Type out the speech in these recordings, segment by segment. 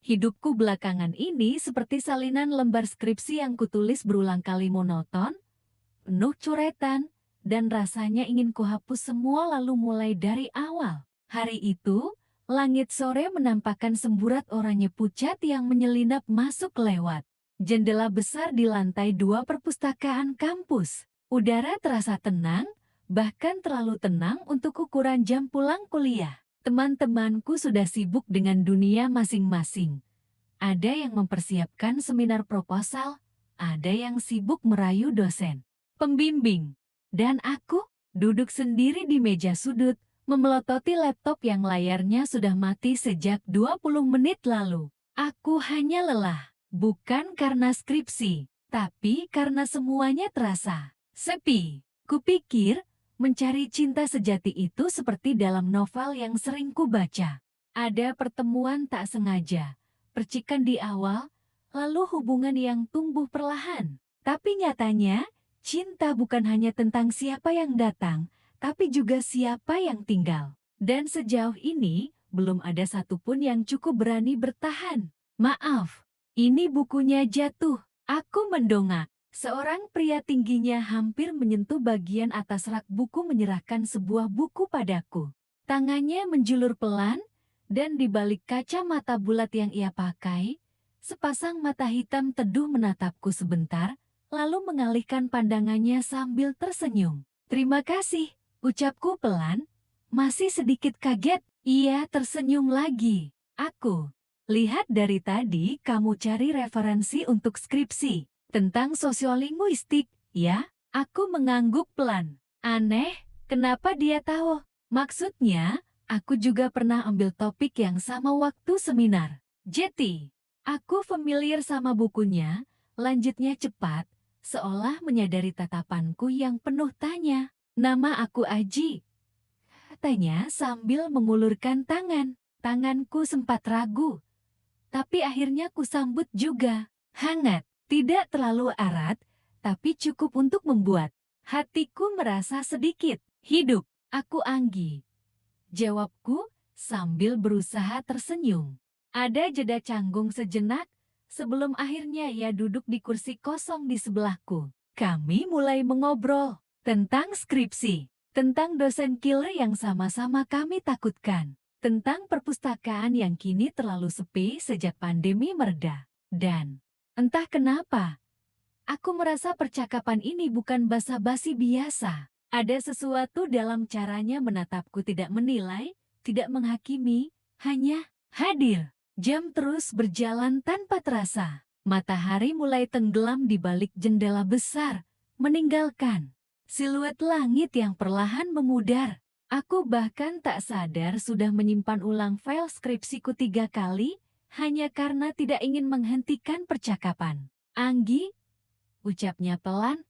Hidupku belakangan ini seperti salinan lembar skripsi yang kutulis berulang kali monoton, penuh coretan, dan rasanya ingin kuhapus semua lalu mulai dari awal. Hari itu, langit sore menampakkan semburat oranye pucat yang menyelinap masuk lewat jendela besar di lantai 2 perpustakaan kampus. Udara terasa tenang, bahkan terlalu tenang untuk ukuran jam pulang kuliah. Teman-temanku sudah sibuk dengan dunia masing-masing. Ada yang mempersiapkan seminar proposal, ada yang sibuk merayu dosen, pembimbing. Dan aku, duduk sendiri di meja sudut, memelototi laptop yang layarnya sudah mati sejak 20 menit lalu. Aku hanya lelah, bukan karena skripsi, tapi karena semuanya terasa sepi. Kupikir, mencari cinta sejati itu seperti dalam novel yang sering kubaca. Ada pertemuan tak sengaja, percikan di awal, lalu hubungan yang tumbuh perlahan. Tapi nyatanya, cinta bukan hanya tentang siapa yang datang, tapi juga siapa yang tinggal. Dan sejauh ini, belum ada satupun yang cukup berani bertahan. Maaf, ini bukunya jatuh. Aku mendongak. Seorang pria tingginya hampir menyentuh bagian atas rak buku menyerahkan sebuah buku padaku. Tangannya menjulur pelan, dan di balik kacamata bulat yang ia pakai, sepasang mata hitam teduh menatapku sebentar, lalu mengalihkan pandangannya sambil tersenyum. Terima kasih, ucapku pelan, masih sedikit kaget. Ia tersenyum lagi. Aku, lihat dari tadi kamu cari referensi untuk skripsi. Tentang sosiolinguistik, ya? Aku mengangguk pelan. Aneh, kenapa dia tahu? Maksudnya, aku juga pernah ambil topik yang sama waktu seminar. Jadi, aku familiar sama bukunya, lanjutnya cepat, seolah menyadari tatapanku yang penuh tanya. Nama aku Aji, katanya sambil mengulurkan tangan. Tanganku sempat ragu, tapi akhirnya kusambut juga. Hangat. Tidak terlalu erat, tapi cukup untuk membuat hatiku merasa sedikit hidup. Aku Anggi, jawabku sambil berusaha tersenyum. Ada jeda canggung sejenak, sebelum akhirnya ia duduk di kursi kosong di sebelahku. Kami mulai mengobrol tentang skripsi, tentang dosen killer yang sama-sama kami takutkan, tentang perpustakaan yang kini terlalu sepi sejak pandemi mereda, dan entah kenapa, aku merasa percakapan ini bukan basa-basi biasa. Ada sesuatu dalam caranya menatapku, tidak menilai, tidak menghakimi, hanya hadir. Jam terus berjalan tanpa terasa. Matahari mulai tenggelam di balik jendela besar, meninggalkan siluet langit yang perlahan memudar. Aku bahkan tak sadar sudah menyimpan ulang file skripsiku 3 kali, hanya karena tidak ingin menghentikan percakapan. Anggi, ucapnya pelan,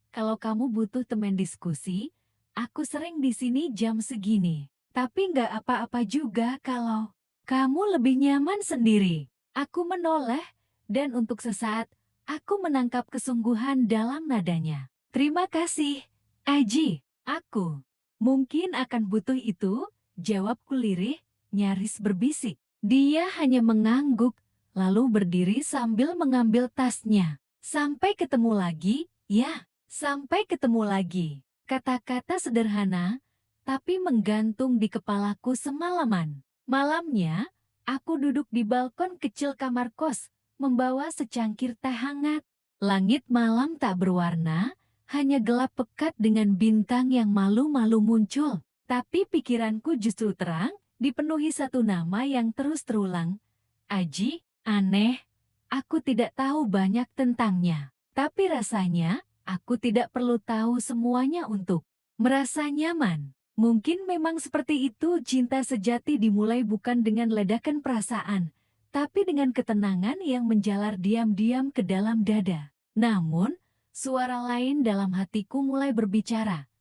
kalau kamu butuh teman diskusi, aku sering di sini jam segini. Tapi nggak apa-apa juga kalau kamu lebih nyaman sendiri. Aku menoleh, dan untuk sesaat, aku menangkap kesungguhan dalam nadanya. Terima kasih, Aji. Aku mungkin akan butuh itu, jawabku lirih, nyaris berbisik. Dia hanya mengangguk, lalu berdiri sambil mengambil tasnya. Sampai ketemu lagi, ya, sampai ketemu lagi. Kata-kata sederhana, tapi menggantung di kepalaku semalaman. Malamnya, aku duduk di balkon kecil kamar kos, membawa secangkir teh hangat. Langit malam tak berwarna, hanya gelap pekat dengan bintang yang malu-malu muncul. Tapi pikiranku justru terang, dipenuhi satu nama yang terus terulang. Aji, aneh, aku tidak tahu banyak tentangnya. Tapi rasanya, aku tidak perlu tahu semuanya untuk merasa nyaman. Mungkin memang seperti itu, cinta sejati dimulai bukan dengan ledakan perasaan, tapi dengan ketenangan yang menjalar diam-diam ke dalam dada. Namun, suara lain dalam hatiku mulai berbicara.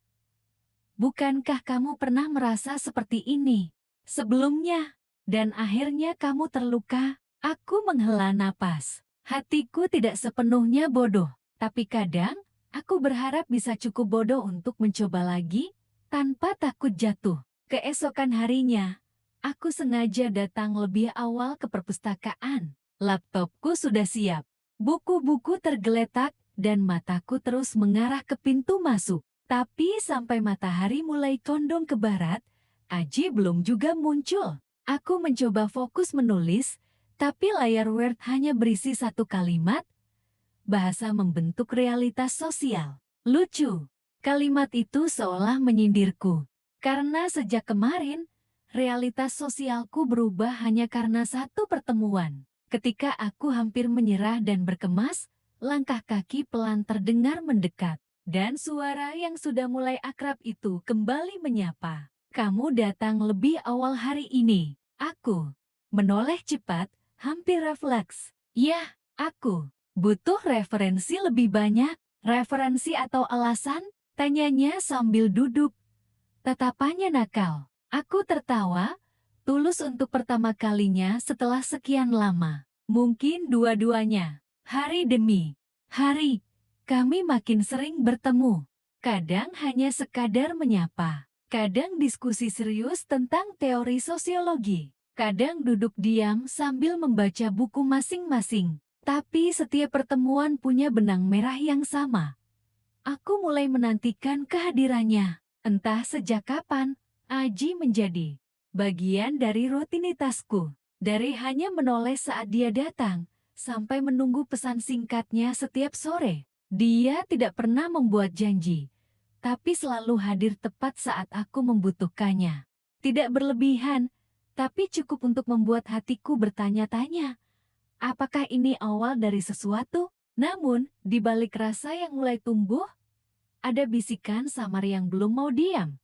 Bukankah kamu pernah merasa seperti ini sebelumnya? Dan akhirnya kamu terluka? Aku menghela napas. Hatiku tidak sepenuhnya bodoh, tapi kadang aku berharap bisa cukup bodoh untuk mencoba lagi tanpa takut jatuh. Keesokan harinya, Aku sengaja datang lebih awal ke perpustakaan. Laptopku sudah siap. Buku-buku tergeletak dan mataku terus mengarah ke pintu masuk. Tapi sampai matahari mulai condong ke barat, Aji belum juga muncul. Aku mencoba fokus menulis, tapi layar Word hanya berisi satu kalimat, bahasa membentuk realitas sosial. Lucu, kalimat itu seolah menyindirku. Karena sejak kemarin, realitas sosialku berubah hanya karena satu pertemuan. Ketika aku hampir menyerah dan berkemas, langkah kaki pelan terdengar mendekat. Dan suara yang sudah mulai akrab itu kembali menyapa. Kamu datang lebih awal hari ini. Aku menoleh cepat, hampir refleks. Ya, aku butuh referensi lebih banyak. Referensi atau alasan? Tanyanya sambil duduk. Tatapannya nakal. Aku tertawa, tulus untuk pertama kalinya setelah sekian lama. Mungkin dua-duanya. Hari demi hari, kami makin sering bertemu. Kadang hanya sekadar menyapa. Kadang diskusi serius tentang teori sosiologi. Kadang duduk diam sambil membaca buku masing-masing. Tapi setiap pertemuan punya benang merah yang sama. Aku mulai menantikan kehadirannya. Entah sejak kapan, Aji menjadi bagian dari rutinitasku. Dari hanya menoleh saat dia datang, sampai menunggu pesan singkatnya setiap sore. Dia tidak pernah membuat janji, tapi selalu hadir tepat saat aku membutuhkannya. Tidak berlebihan, tapi cukup untuk membuat hatiku bertanya-tanya. Apakah ini awal dari sesuatu? Namun, di balik rasa yang mulai tumbuh, ada bisikan samar yang belum mau diam.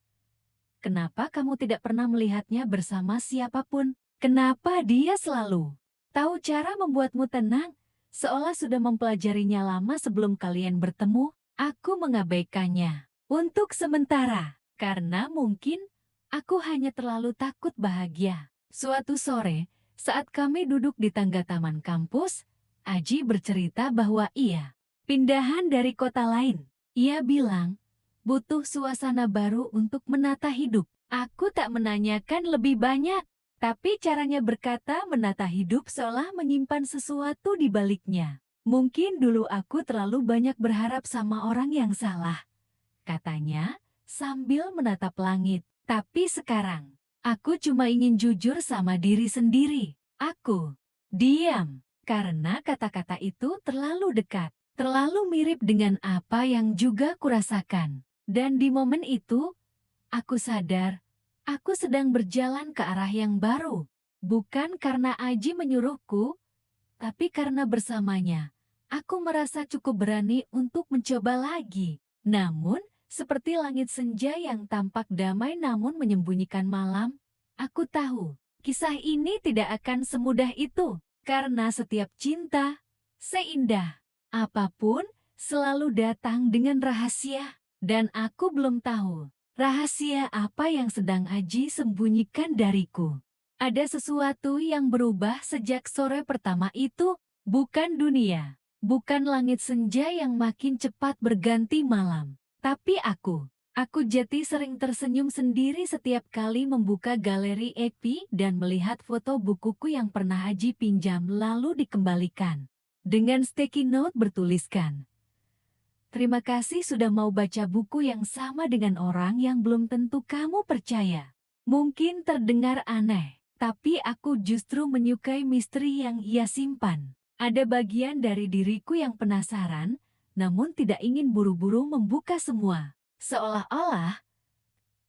Kenapa kamu tidak pernah melihatnya bersama siapapun? Kenapa dia selalu tahu cara membuatmu tenang, seolah sudah mempelajarinya lama sebelum kalian bertemu? Aku mengabaikannya untuk sementara, karena mungkin aku hanya terlalu takut bahagia. Suatu sore, saat kami duduk di tangga taman kampus, Aji bercerita bahwa ia pindahan dari kota lain. Ia bilang, butuh suasana baru untuk menata hidup. Aku tak menanyakan lebih banyak, tapi caranya berkata menata hidup seolah menyimpan sesuatu di baliknya. Mungkin dulu aku terlalu banyak berharap sama orang yang salah, katanya sambil menatap langit. Tapi sekarang, aku cuma ingin jujur sama diri sendiri. Aku diam, karena kata-kata itu terlalu dekat. Terlalu mirip dengan apa yang juga kurasakan. Dan di momen itu, aku sadar, aku sedang berjalan ke arah yang baru. Bukan karena Aji menyuruhku, tapi karena bersamanya, aku merasa cukup berani untuk mencoba lagi. Namun, seperti langit senja yang tampak damai namun menyembunyikan malam, aku tahu, kisah ini tidak akan semudah itu. Karena setiap cinta, seindah apapun, selalu datang dengan rahasia. Dan aku belum tahu, rahasia apa yang sedang Aji sembunyikan dariku. Ada sesuatu yang berubah sejak sore pertama itu, bukan dunia. Bukan langit senja yang makin cepat berganti malam. Tapi aku Jati sering tersenyum sendiri setiap kali membuka galeri Epi dan melihat foto bukuku yang pernah Aji pinjam lalu dikembalikan. Dengan sticky note bertuliskan, "Terima kasih sudah mau baca buku yang sama dengan orang yang belum tentu kamu percaya." Mungkin terdengar aneh, tapi aku justru menyukai misteri yang ia simpan. Ada bagian dari diriku yang penasaran, namun tidak ingin buru-buru membuka semua. Seolah-olah,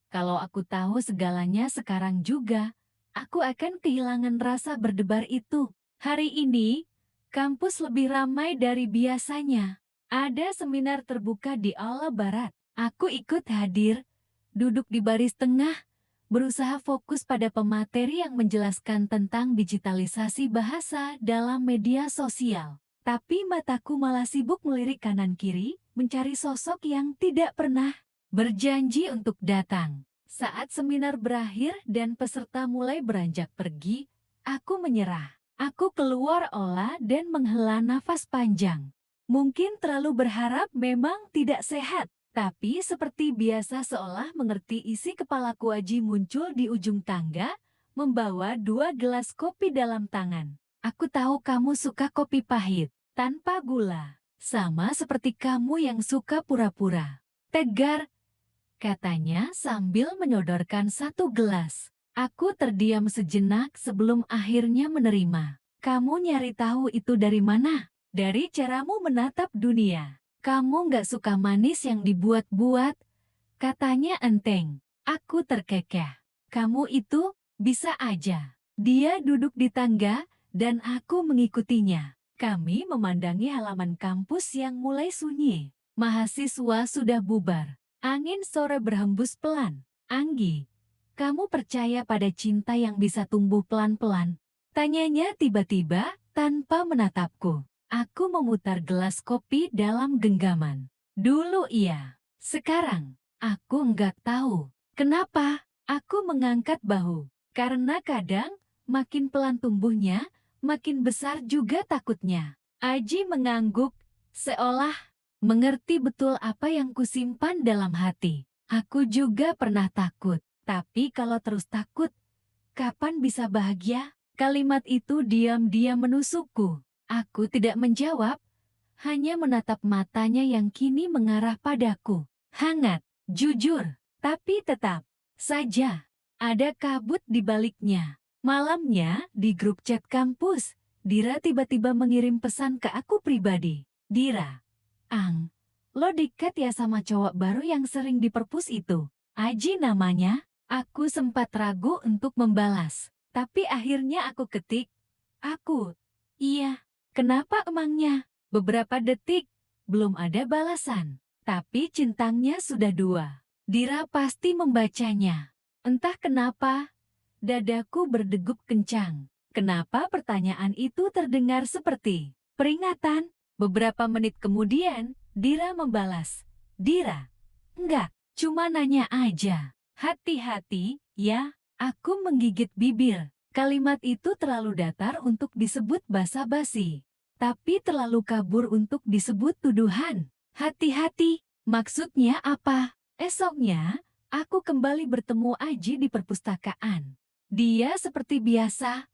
kalau aku tahu segalanya sekarang juga, aku akan kehilangan rasa berdebar itu. Hari ini, kampus lebih ramai dari biasanya. Ada seminar terbuka di aula barat. Aku ikut hadir, duduk di baris tengah, berusaha fokus pada pemateri yang menjelaskan tentang digitalisasi bahasa dalam media sosial. Tapi mataku malah sibuk melirik kanan-kiri, mencari sosok yang tidak pernah berjanji untuk datang. Saat seminar berakhir dan peserta mulai beranjak pergi, aku menyerah. Aku keluar aula dan menghela nafas panjang. Mungkin terlalu berharap memang tidak sehat, tapi seperti biasa seolah mengerti isi kepalaku Aji muncul di ujung tangga, membawa 2 gelas kopi dalam tangan. Aku tahu kamu suka kopi pahit, tanpa gula. Sama seperti kamu yang suka pura-pura. Tegar, katanya sambil menyodorkan 1 gelas. Aku terdiam sejenak sebelum akhirnya menerima. Kamu nyari tahu itu dari mana? Dari caramu menatap dunia. Kamu nggak suka manis yang dibuat-buat, katanya enteng. Aku terkekeh. Kamu itu bisa aja. Dia duduk di tangga, dan aku mengikutinya. Kami memandangi halaman kampus yang mulai sunyi. Mahasiswa sudah bubar. Angin sore berhembus pelan. Anggi, kamu percaya pada cinta yang bisa tumbuh pelan-pelan? Tanyanya tiba-tiba tanpa menatapku. Aku memutar gelas kopi dalam genggaman. Dulu iya, sekarang aku nggak tahu. Kenapa? Aku mengangkat bahu. Karena kadang makin pelan tumbuhnya, makin besar juga takutnya. Aji mengangguk, seolah mengerti betul apa yang kusimpan dalam hati. Aku juga pernah takut, tapi kalau terus takut, kapan bisa bahagia? Kalimat itu diam-diam menusukku. Aku tidak menjawab, hanya menatap matanya yang kini mengarah padaku. Hangat, jujur, tapi tetap saja ada kabut di baliknya. Malamnya, di grup chat kampus, Dira tiba-tiba mengirim pesan ke aku pribadi. Dira, Ang, lo dekat ya sama cowok baru yang sering di perpus itu? Aji namanya. Aku sempat ragu untuk membalas. Tapi akhirnya aku ketik. Aku. Iya. Kenapa emangnya? Beberapa detik, belum ada balasan. Tapi centangnya sudah 2. Dira pasti membacanya. Entah kenapa, dadaku berdegup kencang. Kenapa pertanyaan itu terdengar seperti peringatan? Beberapa menit kemudian, Dira membalas. Dira, enggak, cuma nanya aja. Hati-hati, ya. Aku menggigit bibir. Kalimat itu terlalu datar untuk disebut basa-basi, tapi terlalu kabur untuk disebut tuduhan. Hati-hati, maksudnya apa? Esoknya, aku kembali bertemu Aji di perpustakaan. Dia seperti biasa,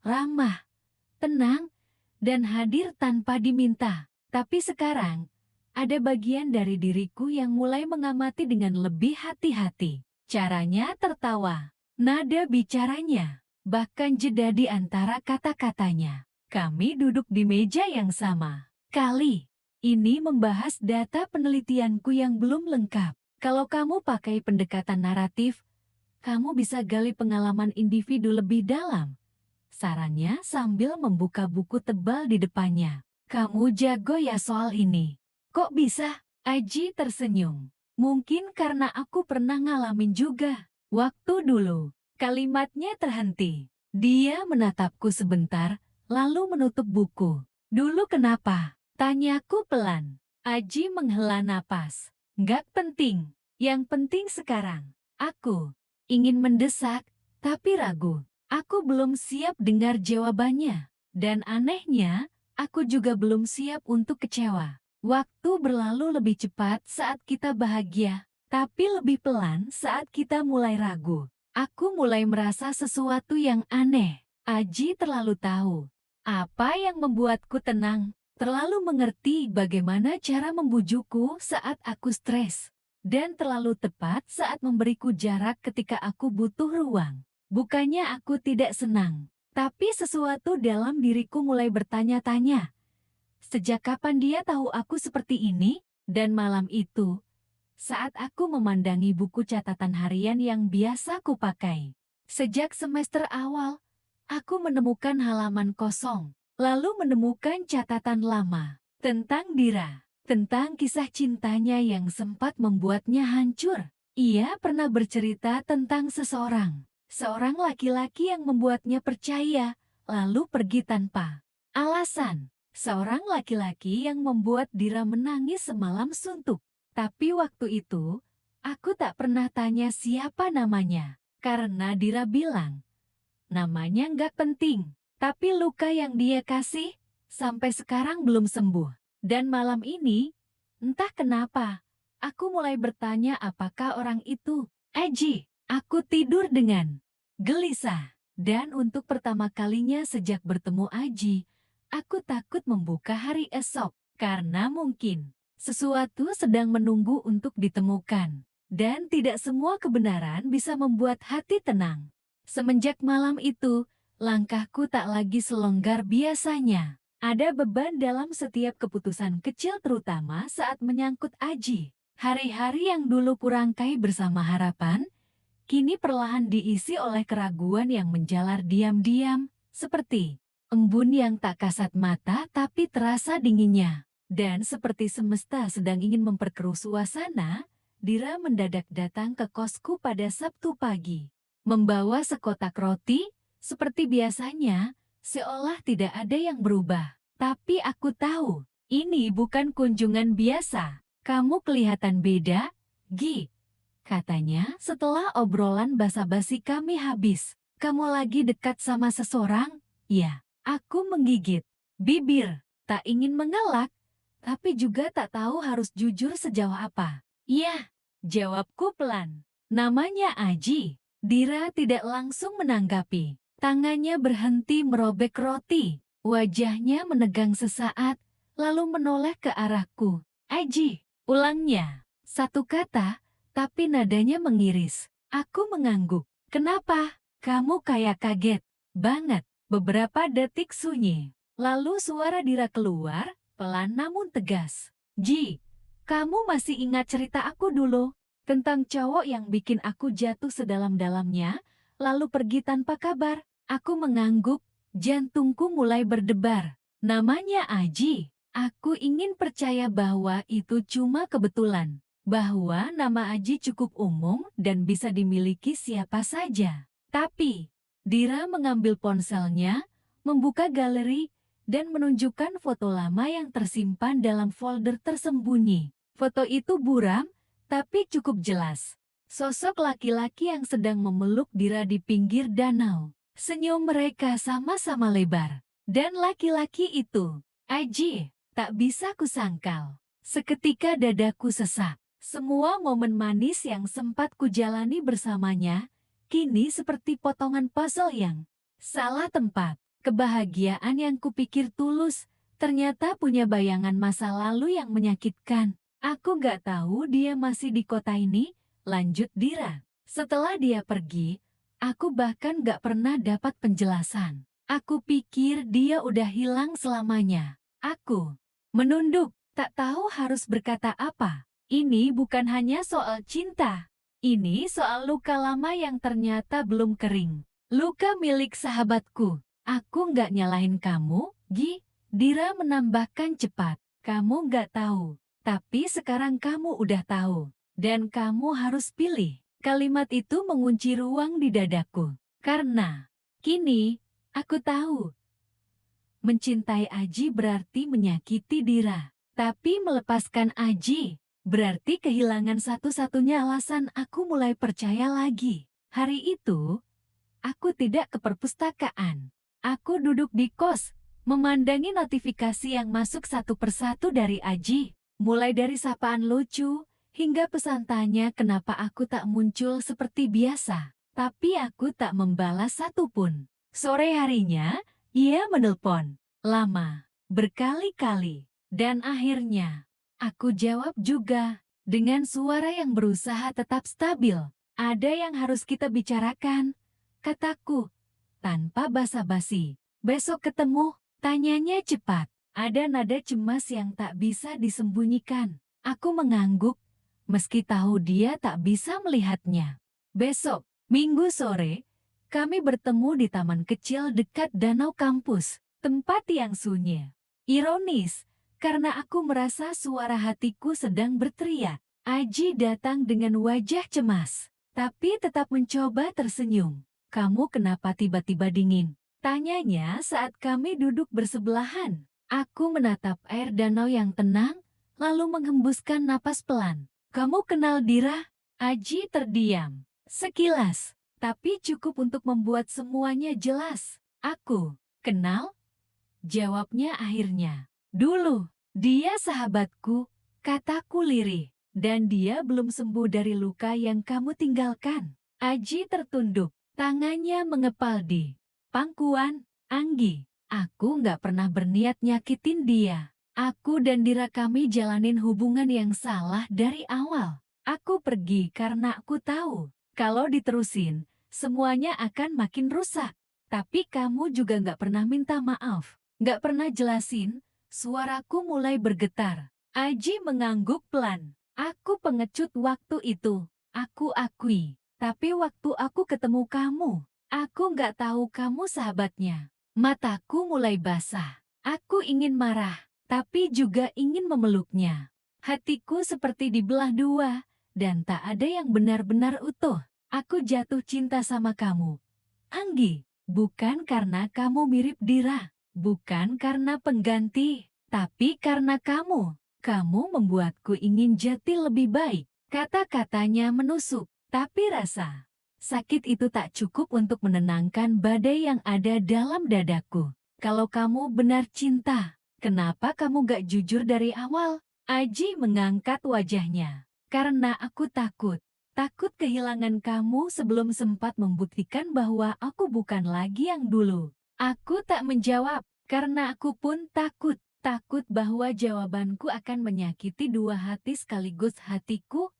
ramah, tenang, dan hadir tanpa diminta. Tapi sekarang, ada bagian dari diriku yang mulai mengamati dengan lebih hati-hati. Caranya tertawa, nada bicaranya, bahkan jeda di antara kata-katanya. Kami duduk di meja yang sama. Kali ini membahas data penelitianku yang belum lengkap. Kalau kamu pakai pendekatan naratif, kamu bisa gali pengalaman individu lebih dalam. Sarannya sambil membuka buku tebal di depannya. Kamu jago ya soal ini. Kok bisa? Aji tersenyum. Mungkin karena aku pernah ngalamin juga. Waktu dulu, kalimatnya terhenti. Dia menatapku sebentar, lalu menutup buku. Dulu kenapa? Tanyaku pelan. Aji menghela napas. Nggak penting. Yang penting sekarang. Aku ingin mendesak, tapi ragu. Aku belum siap dengar jawabannya. Dan anehnya, aku juga belum siap untuk kecewa. Waktu berlalu lebih cepat saat kita bahagia, tapi lebih pelan saat kita mulai ragu. Aku mulai merasa sesuatu yang aneh. Aji terlalu tahu apa yang membuatku tenang, terlalu mengerti bagaimana cara membujukku saat aku stres, dan terlalu tepat saat memberiku jarak ketika aku butuh ruang. Bukannya aku tidak senang, tapi sesuatu dalam diriku mulai bertanya-tanya. Sejak kapan dia tahu aku seperti ini? Dan malam itu, saat aku memandangi buku catatan harian yang biasa kupakai. Sejak semester awal, aku menemukan halaman kosong, lalu menemukan catatan lama tentang Dira, tentang kisah cintanya yang sempat membuatnya hancur. Ia pernah bercerita tentang seorang laki-laki yang membuatnya percaya, lalu pergi tanpa alasan. Seorang laki-laki yang membuat Dira menangis semalam suntuk. Tapi waktu itu, aku tak pernah tanya siapa namanya. Karena Dira bilang, namanya nggak penting. Tapi luka yang dia kasih, sampai sekarang belum sembuh. Dan malam ini, entah kenapa, aku mulai bertanya apakah orang itu Aji. Aku tidur dengan gelisah. Dan untuk pertama kalinya sejak bertemu Aji, aku takut membuka hari esok. Karena mungkin sesuatu sedang menunggu untuk ditemukan. Dan tidak semua kebenaran bisa membuat hati tenang. Semenjak malam itu, langkahku tak lagi selonggar biasanya. Ada beban dalam setiap keputusan kecil terutama saat menyangkut Aji. Hari-hari yang dulu kurangkai bersama harapan, kini perlahan diisi oleh keraguan yang menjalar diam-diam, seperti embun yang tak kasat mata tapi terasa dinginnya. Dan seperti semesta sedang ingin memperkeruh suasana, Dira mendadak datang ke kosku pada Sabtu pagi. Membawa sekotak roti, seperti biasanya, seolah tidak ada yang berubah. Tapi aku tahu, ini bukan kunjungan biasa. Kamu kelihatan beda, Gi, katanya setelah obrolan basa-basi kami habis. Kamu lagi dekat sama seseorang? Ya, aku menggigit bibir, tak ingin mengelak, tapi juga tak tahu harus jujur sejauh apa. Iya, jawabku pelan. Namanya Aji. Dira tidak langsung menanggapi. Tangannya berhenti merobek roti. Wajahnya menegang sesaat, lalu menoleh ke arahku. Aji, ulangnya. Satu kata, tapi nadanya mengiris. Aku mengangguk. Kenapa? Kamu kayak kaget. Banget. Beberapa detik sunyi. Lalu suara Dira keluar, pelan namun tegas. Ji, kamu masih ingat cerita aku dulu? Tentang cowok yang bikin aku jatuh sedalam-dalamnya, lalu pergi tanpa kabar. Aku mengangguk, jantungku mulai berdebar. Namanya Aji. Aku ingin percaya bahwa itu cuma kebetulan. Bahwa nama Aji cukup umum dan bisa dimiliki siapa saja. Tapi, Dira mengambil ponselnya, membuka galeri, dan menunjukkan foto lama yang tersimpan dalam folder tersembunyi. Foto itu buram, tapi cukup jelas. Sosok laki-laki yang sedang memeluk Dira di pinggir danau. Senyum mereka sama-sama lebar. Dan laki-laki itu, Aji, tak bisa kusangkal. Seketika dadaku sesak. Semua momen manis yang sempat kujalani bersamanya, kini seperti potongan puzzle yang salah tempat. Kebahagiaan yang kupikir tulus, ternyata punya bayangan masa lalu yang menyakitkan. Aku gak tahu dia masih di kota ini, lanjut Dira. Setelah dia pergi, aku bahkan gak pernah dapat penjelasan. Aku pikir dia udah hilang selamanya. Aku menunduk, tak tahu harus berkata apa. Ini bukan hanya soal cinta. Ini soal luka lama yang ternyata belum kering. Luka milik sahabatku. Aku nggak nyalahin kamu, Gi. Dira menambahkan cepat. Kamu nggak tahu. Tapi sekarang kamu udah tahu. Dan kamu harus pilih. Kalimat itu mengunci ruang di dadaku. Karena kini aku tahu. Mencintai Aji berarti menyakiti Dira. Tapi melepaskan Aji berarti kehilangan satu-satunya alasan aku mulai percaya lagi. Hari itu, aku tidak ke perpustakaan. Aku duduk di kos, memandangi notifikasi yang masuk satu persatu dari Aji. Mulai dari sapaan lucu, hingga pesan tanya kenapa aku tak muncul seperti biasa. Tapi aku tak membalas satupun. Sore harinya, ia menelpon. Lama, berkali-kali. Dan akhirnya, aku jawab juga. Dengan suara yang berusaha tetap stabil. Ada yang harus kita bicarakan, kataku, tanpa basa-basi. Besok ketemu, tanyanya cepat. Ada nada cemas yang tak bisa disembunyikan. Aku mengangguk, meski tahu dia tak bisa melihatnya. Besok, Minggu sore, kami bertemu di taman kecil dekat danau kampus, tempat yang sunyi. Ironis, karena aku merasa suara hatiku sedang berteriak. Aji datang dengan wajah cemas, tapi tetap mencoba tersenyum. Kamu kenapa tiba-tiba dingin? Tanyanya saat kami duduk bersebelahan. Aku menatap air danau yang tenang, lalu menghembuskan napas pelan. Kamu kenal Dira? Aji terdiam. Sekilas, tapi cukup untuk membuat semuanya jelas. Aku kenal? Jawabnya akhirnya. Dulu, dia sahabatku, kataku lirih. Dan dia belum sembuh dari luka yang kamu tinggalkan. Aji tertunduk. Tangannya mengepal di pangkuan Anggi. Aku nggak pernah berniat nyakitin dia. Aku dan Dira kami jalanin hubungan yang salah dari awal. Aku pergi karena aku tahu kalau diterusin, semuanya akan makin rusak. Tapi kamu juga nggak pernah minta maaf. Nggak pernah jelasin. Suaraku mulai bergetar. Aji mengangguk pelan. Aku pengecut waktu itu. Aku akui. Tapi waktu aku ketemu kamu, aku nggak tahu kamu sahabatnya. Mataku mulai basah. Aku ingin marah, tapi juga ingin memeluknya. Hatiku seperti dibelah dua, dan tak ada yang benar-benar utuh. Aku jatuh cinta sama kamu, Anggi. Bukan karena kamu mirip Dira, bukan karena pengganti, tapi karena kamu. Kamu membuatku ingin jati lebih baik. Kata-katanya menusuk, tapi rasa sakit itu tak cukup untuk menenangkan badai yang ada dalam dadaku. Kalau kamu benar cinta, kenapa kamu gak jujur dari awal? Aji mengangkat wajahnya. Karena aku takut. Takut kehilangan kamu sebelum sempat membuktikan bahwa aku bukan lagi yang dulu. Aku tak menjawab, karena aku pun takut. Takut bahwa jawabanku akan menyakiti dua hati sekaligus, hatiku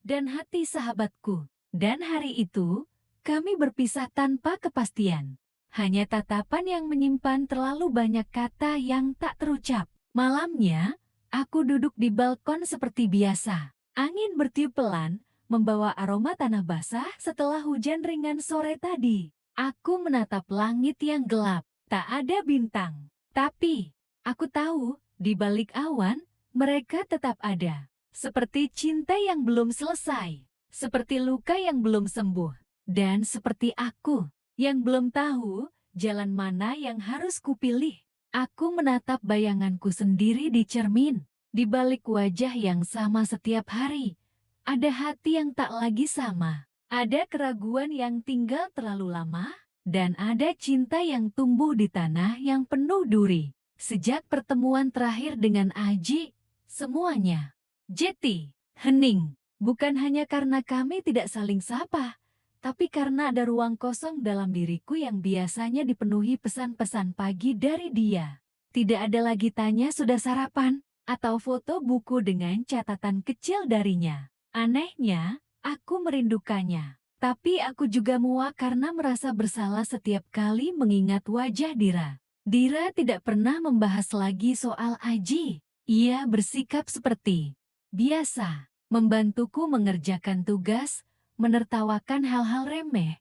dan hati sahabatku. Dan hari itu, kami berpisah tanpa kepastian. Hanya tatapan yang menyimpan terlalu banyak kata yang tak terucap. Malamnya, aku duduk di balkon seperti biasa. Angin bertiup pelan, membawa aroma tanah basah setelah hujan ringan sore tadi. Aku menatap langit yang gelap, tak ada bintang. Tapi, aku tahu, di balik awan, mereka tetap ada. Seperti cinta yang belum selesai, seperti luka yang belum sembuh, dan seperti aku yang belum tahu jalan mana yang harus kupilih. Aku menatap bayanganku sendiri di cermin, di balik wajah yang sama setiap hari. Ada hati yang tak lagi sama, ada keraguan yang tinggal terlalu lama, dan ada cinta yang tumbuh di tanah yang penuh duri. Sejak pertemuan terakhir dengan Aji, semuanya jeti, hening, bukan hanya karena kami tidak saling sapa, tapi karena ada ruang kosong dalam diriku yang biasanya dipenuhi pesan-pesan pagi dari dia. Tidak ada lagi tanya sudah sarapan, atau foto buku dengan catatan kecil darinya. Anehnya, aku merindukannya. Tapi aku juga muak karena merasa bersalah setiap kali mengingat wajah Dira. Dira tidak pernah membahas lagi soal Aji. Ia bersikap seperti biasa, membantuku mengerjakan tugas, menertawakan hal-hal remeh,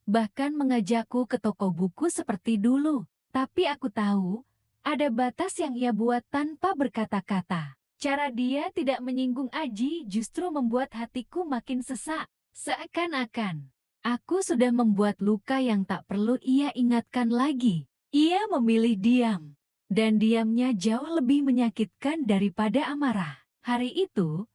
bahkan mengajakku ke toko buku seperti dulu. Tapi aku tahu, ada batas yang ia buat tanpa berkata-kata. Cara dia tidak menyinggung Aji justru membuat hatiku makin sesak. Seakan-akan, aku sudah membuat luka yang tak perlu ia ingatkan lagi. Ia memilih diam, dan diamnya jauh lebih menyakitkan daripada amarah. Hari itu,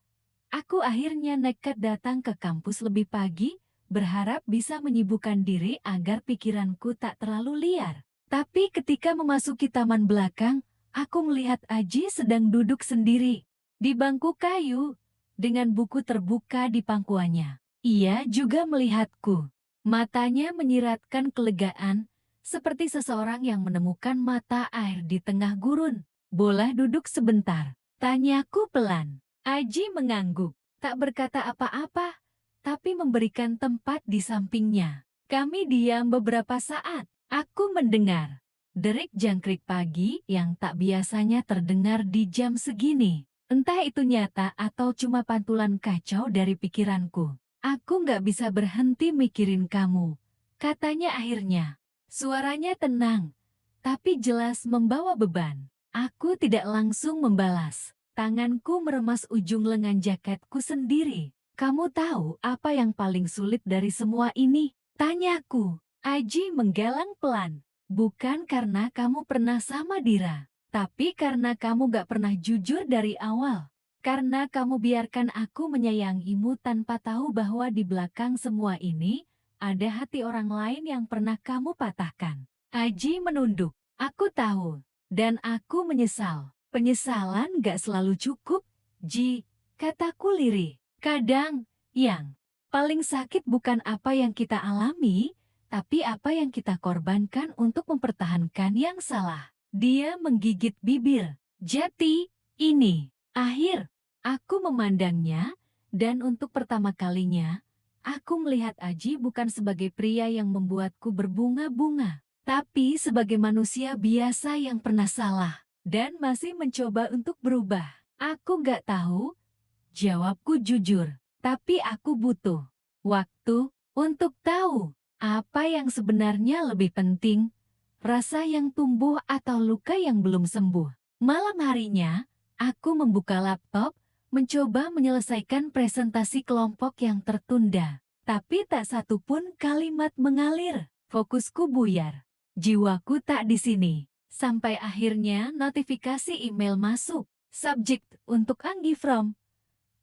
aku akhirnya nekat datang ke kampus lebih pagi, berharap bisa menyibukkan diri agar pikiranku tak terlalu liar. Tapi ketika memasuki taman belakang, aku melihat Aji sedang duduk sendiri di bangku kayu dengan buku terbuka di pangkuannya. Ia juga melihatku. Matanya menyiratkan kelegaan, seperti seseorang yang menemukan mata air di tengah gurun. Boleh duduk sebentar? Tanyaku pelan. Aji mengangguk, tak berkata apa-apa, tapi memberikan tempat di sampingnya. Kami diam beberapa saat. Aku mendengar derik jangkrik pagi yang tak biasanya terdengar di jam segini. Entah itu nyata atau cuma pantulan kacau dari pikiranku. Aku nggak bisa berhenti mikirin kamu, katanya akhirnya. Suaranya tenang, tapi jelas membawa beban. Aku tidak langsung membalas. Tanganku meremas ujung lengan jaketku sendiri. Kamu tahu apa yang paling sulit dari semua ini? Tanyaku. Aji menggalang pelan. Bukan karena kamu pernah sama Dira, tapi karena kamu gak pernah jujur dari awal. Karena kamu biarkan aku menyayangimu tanpa tahu bahwa di belakang semua ini, ada hati orang lain yang pernah kamu patahkan. Aji menunduk. Aku tahu, dan aku menyesal. Penyesalan gak selalu cukup, Ji, kataku lirih. Kadang, yang Paling sakit bukan apa yang kita alami, tapi apa yang kita korbankan untuk mempertahankan yang salah. Dia menggigit bibir. Jati, ini. Akhir. Aku memandangnya, dan untuk pertama kalinya, aku melihat Aji bukan sebagai pria yang membuatku berbunga-bunga, tapi sebagai manusia biasa yang pernah salah, dan masih mencoba untuk berubah. Aku gak tahu, jawabku jujur. Tapi aku butuh waktu untuk tahu apa yang sebenarnya lebih penting, rasa yang tumbuh atau luka yang belum sembuh. Malam harinya, aku membuka laptop, mencoba menyelesaikan presentasi kelompok yang tertunda. Tapi tak satu pun kalimat mengalir. Fokusku buyar. Jiwaku tak di sini. Sampai akhirnya notifikasi email masuk. Subjek untuk Anggi from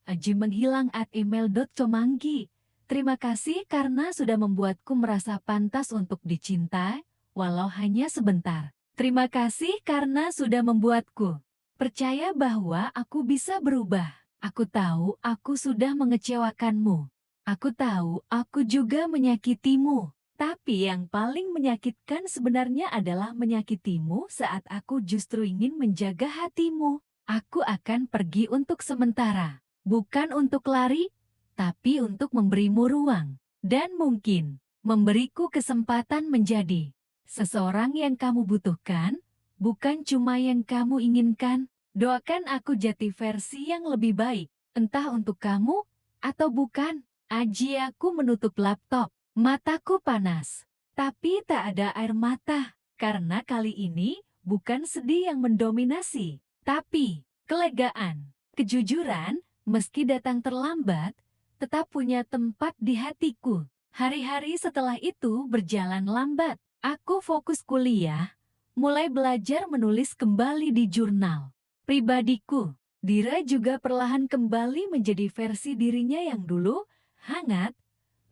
Aji menghilang @email.comanggi. Terima kasih karena sudah membuatku merasa pantas untuk dicintai, walau hanya sebentar. Terima kasih karena sudah membuatku percaya bahwa aku bisa berubah. Aku tahu aku sudah mengecewakanmu. Aku tahu aku juga menyakitimu. Tapi yang paling menyakitkan sebenarnya adalah menyakitimu saat aku justru ingin menjaga hatimu. Aku akan pergi untuk sementara. Bukan untuk lari, tapi untuk memberimu ruang. Dan mungkin, memberiku kesempatan menjadi seseorang yang kamu butuhkan, bukan cuma yang kamu inginkan. Doakan aku jadi versi yang lebih baik, entah untuk kamu atau bukan. Aji, aku menutup laptop, mataku panas. Tapi tak ada air mata, karena kali ini bukan sedih yang mendominasi, tapi kelegaan, kejujuran. Meski datang terlambat, tetap punya tempat di hatiku. Hari-hari setelah itu berjalan lambat. Aku fokus kuliah, mulai belajar menulis kembali di jurnal pribadiku. Dira juga perlahan kembali menjadi versi dirinya yang dulu, hangat,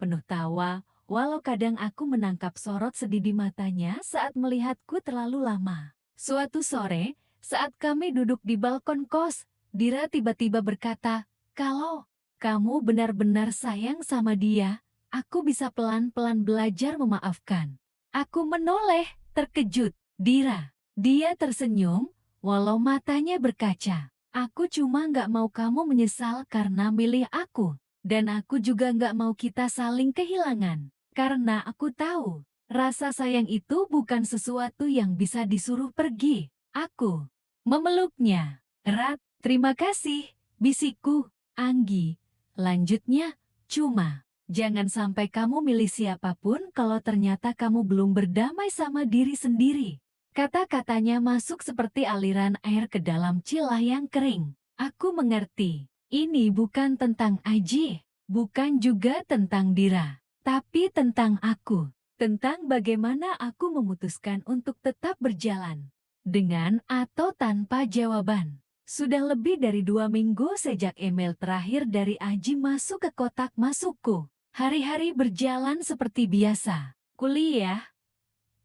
penuh tawa, walau kadang aku menangkap sorot sedih di matanya saat melihatku terlalu lama. Suatu sore, saat kami duduk di balkon kos, Dira tiba-tiba berkata, "Kalau kamu benar-benar sayang sama dia, aku bisa pelan-pelan belajar memaafkan." Aku menoleh, terkejut. Dira, dia tersenyum, walau matanya berkaca. "Aku cuma nggak mau kamu menyesal karena milih aku. Dan aku juga nggak mau kita saling kehilangan. Karena aku tahu, rasa sayang itu bukan sesuatu yang bisa disuruh pergi." Aku memeluknya erat. "Terima kasih," bisikku. "Anggi, lanjutnya, cuma jangan sampai kamu milih siapapun kalau ternyata kamu belum berdamai sama diri sendiri." Kata-katanya masuk seperti aliran air ke dalam celah yang kering. Aku mengerti, ini bukan tentang Aji, bukan juga tentang Dira, tapi tentang aku. Tentang bagaimana aku memutuskan untuk tetap berjalan, dengan atau tanpa jawaban. Sudah lebih dari 2 minggu sejak email terakhir dari Aji masuk ke kotak masukku. Hari-hari berjalan seperti biasa. Kuliah,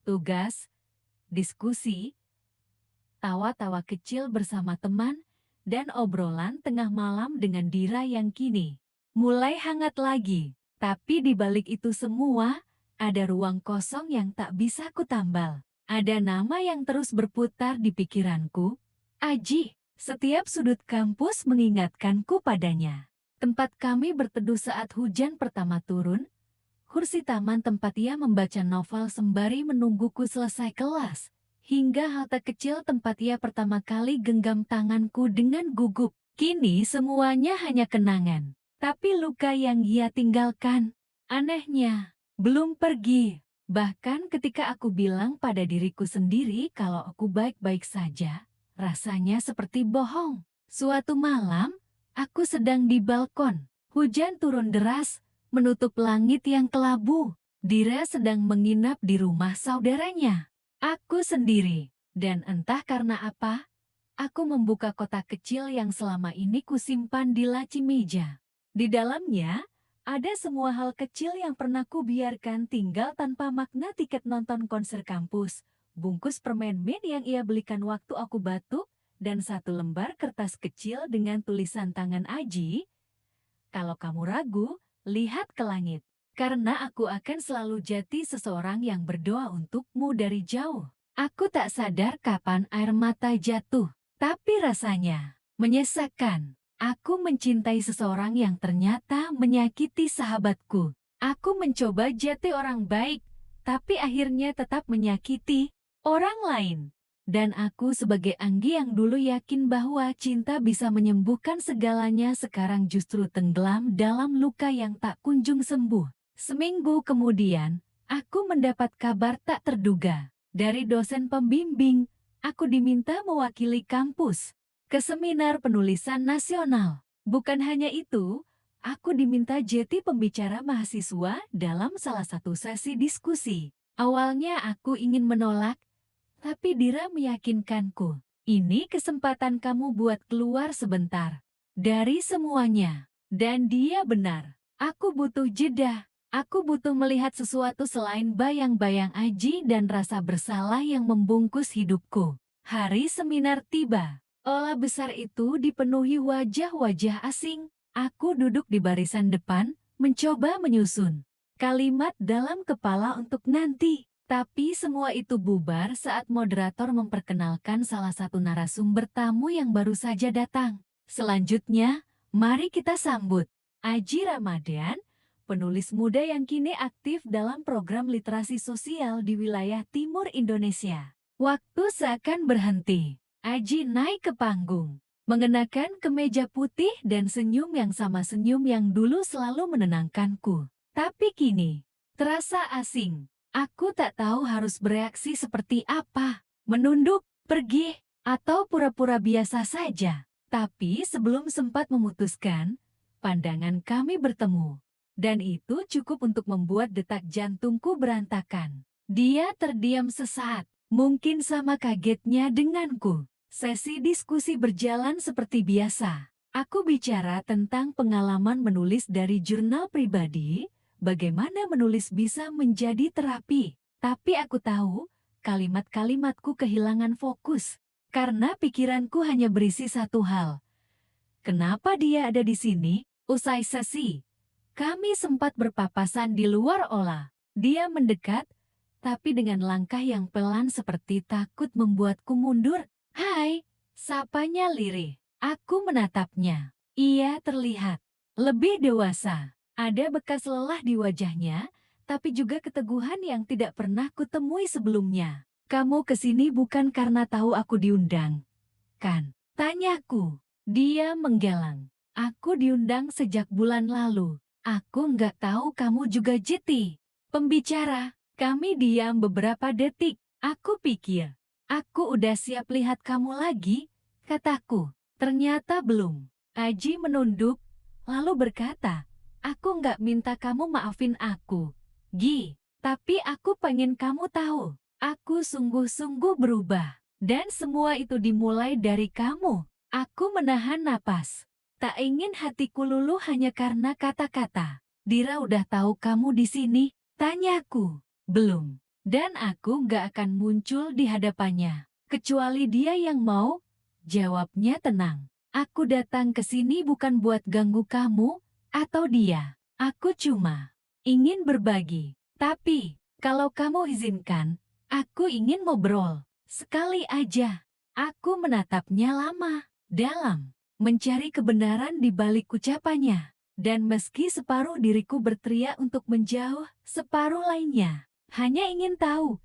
tugas, diskusi, tawa-tawa kecil bersama teman, dan obrolan tengah malam dengan Dira yang kini mulai hangat lagi. Tapi di balik itu semua, ada ruang kosong yang tak bisa kutambal. Ada nama yang terus berputar di pikiranku, Aji. Setiap sudut kampus mengingatkanku padanya. Tempat kami berteduh saat hujan pertama turun, kursi taman tempat ia membaca novel sembari menungguku selesai kelas, hingga halte kecil tempat ia pertama kali genggam tanganku dengan gugup. Kini semuanya hanya kenangan, tapi luka yang ia tinggalkan, anehnya, belum pergi. Bahkan ketika aku bilang pada diriku sendiri kalau aku baik-baik saja, rasanya seperti bohong. Suatu malam, aku sedang di balkon. Hujan turun deras, menutup langit yang kelabu. Dira sedang menginap di rumah saudaranya. Aku sendiri. Dan entah karena apa, aku membuka kotak kecil yang selama ini kusimpan di laci meja. Di dalamnya, ada semua hal kecil yang pernah kubiarkan tinggal tanpa makna: tiket nonton konser kampus, bungkus permen mint yang ia belikan waktu aku batuk, dan satu lembar kertas kecil dengan tulisan tangan Aji. "Kalau kamu ragu, lihat ke langit. Karena aku akan selalu jadi seseorang yang berdoa untukmu dari jauh. Aku tak sadar kapan air mata jatuh, tapi rasanya menyesakan. Aku mencintai seseorang yang ternyata menyakiti sahabatku. Aku mencoba jadi orang baik, tapi akhirnya tetap menyakiti orang lain. Dan aku sebagai Anggi yang dulu yakin bahwa cinta bisa menyembuhkan segalanya sekarang justru tenggelam dalam luka yang tak kunjung sembuh. Seminggu kemudian, aku mendapat kabar tak terduga. Dari dosen pembimbing, aku diminta mewakili kampus ke seminar penulisan nasional. Bukan hanya itu, aku diminta jadi pembicara mahasiswa dalam salah satu sesi diskusi. Awalnya aku ingin menolak, tapi Dira meyakinkanku, ini kesempatan kamu buat keluar sebentar dari semuanya. Dan dia benar, aku butuh jeda. Aku butuh melihat sesuatu selain bayang-bayang aji dan rasa bersalah yang membungkus hidupku. Hari seminar tiba. Aula besar itu dipenuhi wajah-wajah asing. Aku duduk di barisan depan, mencoba menyusun kalimat dalam kepala untuk nanti. Tapi semua itu bubar saat moderator memperkenalkan salah satu narasumber tamu yang baru saja datang. Selanjutnya, mari kita sambut Aji Ramadan, penulis muda yang kini aktif dalam program literasi sosial di wilayah timur Indonesia. Waktu seakan berhenti. Aji naik ke panggung, mengenakan kemeja putih dan senyum yang sama senyum yang dulu selalu menenangkanku. Tapi kini, terasa asing. Aku tak tahu harus bereaksi seperti apa, menunduk, pergi, atau pura-pura biasa saja. Tapi sebelum sempat memutuskan, pandangan kami bertemu. Dan itu cukup untuk membuat detak jantungku berantakan. Dia terdiam sesaat, mungkin sama kagetnya denganku. Sesi diskusi berjalan seperti biasa. Aku bicara tentang pengalaman menulis dari jurnal pribadi, bagaimana menulis bisa menjadi terapi. Tapi aku tahu, kalimat-kalimatku kehilangan fokus. Karena pikiranku hanya berisi satu hal. Kenapa dia ada di sini? Usai sesi, kami sempat berpapasan di luar aula. Dia mendekat, tapi dengan langkah yang pelan seperti takut membuatku mundur. Hai, sapanya lirih. Aku menatapnya. Ia terlihat lebih dewasa. Ada bekas lelah di wajahnya, tapi juga keteguhan yang tidak pernah kutemui sebelumnya. Kamu kesini bukan karena tahu aku diundang, kan? Tanyaku. Dia menggelang. Aku diundang sejak bulan lalu. Aku nggak tahu kamu juga jeti. Pembicara, kami diam beberapa detik. Aku pikir, aku udah siap lihat kamu lagi, kataku. Ternyata belum. Aji menunduk, lalu berkata, aku nggak minta kamu maafin aku, Gi. Tapi aku pengen kamu tahu, aku sungguh-sungguh berubah. Dan semua itu dimulai dari kamu. Aku menahan napas. Tak ingin hatiku luluh hanya karena kata-kata. Dira udah tahu kamu di sini, tanyaku. Belum. Dan aku gak akan muncul di hadapannya. Kecuali dia yang mau, jawabnya tenang. Aku datang ke sini bukan buat ganggu kamu atau dia. Aku cuma ingin berbagi. Tapi, kalau kamu izinkan, aku ingin ngobrol. Sekali aja. Aku menatapnya lama, dalam, mencari kebenaran di balik ucapannya. Dan meski separuh diriku berteriak untuk menjauh, separuh lainnya hanya ingin tahu,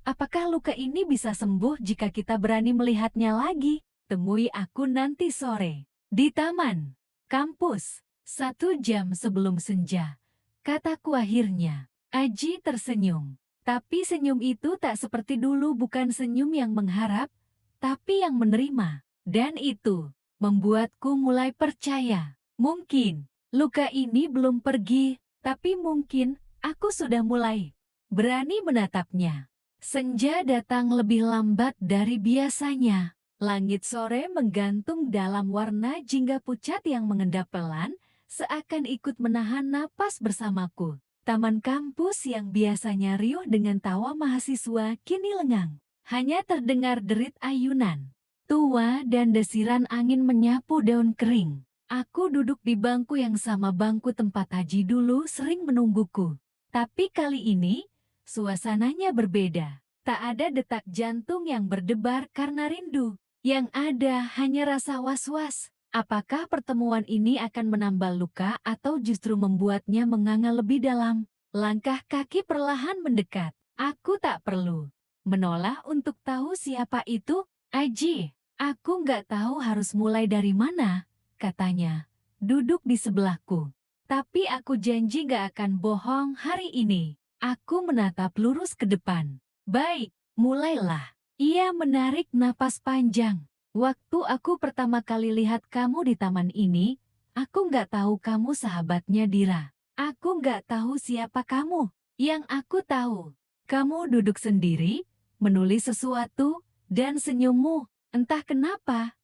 apakah luka ini bisa sembuh jika kita berani melihatnya lagi? Temui aku nanti sore, di taman, kampus, 1 jam sebelum senja. Kataku akhirnya. Aji tersenyum. Tapi senyum itu tak seperti dulu, bukan senyum yang mengharap, tapi yang menerima. Dan itu membuatku mulai percaya. Mungkin luka ini belum pergi, tapi mungkin aku sudah mulai berani menatapnya. Senja datang lebih lambat dari biasanya. Langit sore menggantung dalam warna jingga pucat yang mengendap pelan, seakan ikut menahan napas bersamaku. Taman kampus yang biasanya riuh dengan tawa mahasiswa kini lengang. Hanya terdengar derit ayunan tua dan desiran angin menyapu daun kering. Aku duduk di bangku yang sama bangku tempat Haji dulu sering menungguku. Tapi kali ini, suasananya berbeda. Tak ada detak jantung yang berdebar karena rindu. Yang ada hanya rasa was-was. Apakah pertemuan ini akan menambah luka atau justru membuatnya menganga lebih dalam? Langkah kaki perlahan mendekat. Aku tak perlu menoleh untuk tahu siapa itu. Aji, aku nggak tahu harus mulai dari mana, katanya, duduk di sebelahku. Tapi aku janji gak akan bohong hari ini. Aku menatap lurus ke depan. Baik, mulailah. Ia menarik napas panjang. Waktu aku pertama kali lihat kamu di taman ini, aku gak tahu kamu sahabatnya Dira. Aku gak tahu siapa kamu. Yang aku tahu, kamu duduk sendiri, menulis sesuatu, dan senyummu, entah kenapa,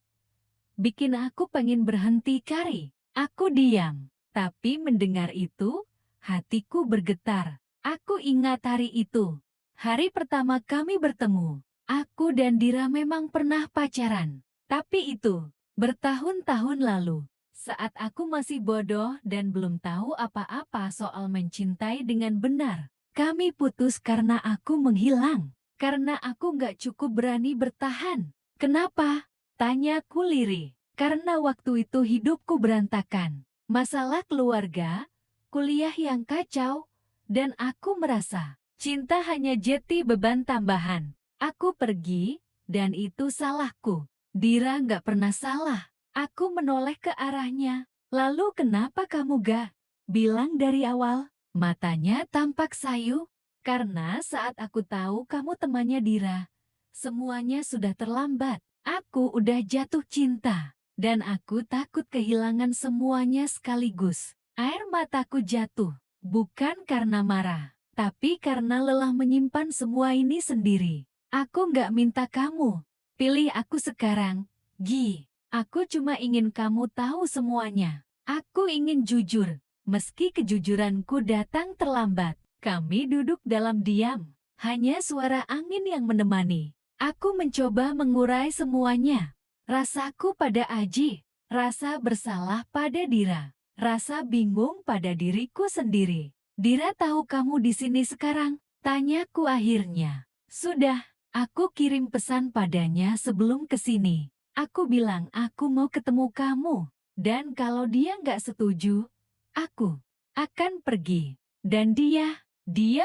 bikin aku pengen berhenti kari. Aku diam, tapi mendengar itu, hatiku bergetar. Aku ingat hari itu. Hari pertama kami bertemu. Aku dan Dira memang pernah pacaran. Tapi itu, bertahun-tahun lalu. Saat aku masih bodoh dan belum tahu apa-apa soal mencintai dengan benar. Kami putus karena aku menghilang. Karena aku gak cukup berani bertahan. Kenapa? Tanyaku lirih. Karena waktu itu hidupku berantakan. Masalah keluarga, kuliah yang kacau, dan aku merasa cinta hanya jadi beban tambahan. Aku pergi, dan itu salahku. Dira gak pernah salah. Aku menoleh ke arahnya. Lalu kenapa kamu gak bilang dari awal? Matanya tampak sayu. Karena saat aku tahu kamu temannya Dira, semuanya sudah terlambat. Aku udah jatuh cinta. Dan aku takut kehilangan semuanya sekaligus. Air mataku jatuh, bukan karena marah, tapi karena lelah menyimpan semua ini sendiri. Aku nggak minta kamu pilih aku sekarang, Gi. Aku cuma ingin kamu tahu semuanya. Aku ingin jujur, meski kejujuranku datang terlambat. Kami duduk dalam diam, hanya suara angin yang menemani. Aku mencoba mengurai semuanya. Rasaku pada Aji, rasa bersalah pada Dira, rasa bingung pada diriku sendiri. Dira tahu kamu di sini sekarang? Tanyaku akhirnya. Sudah, aku kirim pesan padanya sebelum ke sini. Aku bilang aku mau ketemu kamu. Dan kalau dia nggak setuju, aku akan pergi. Dan dia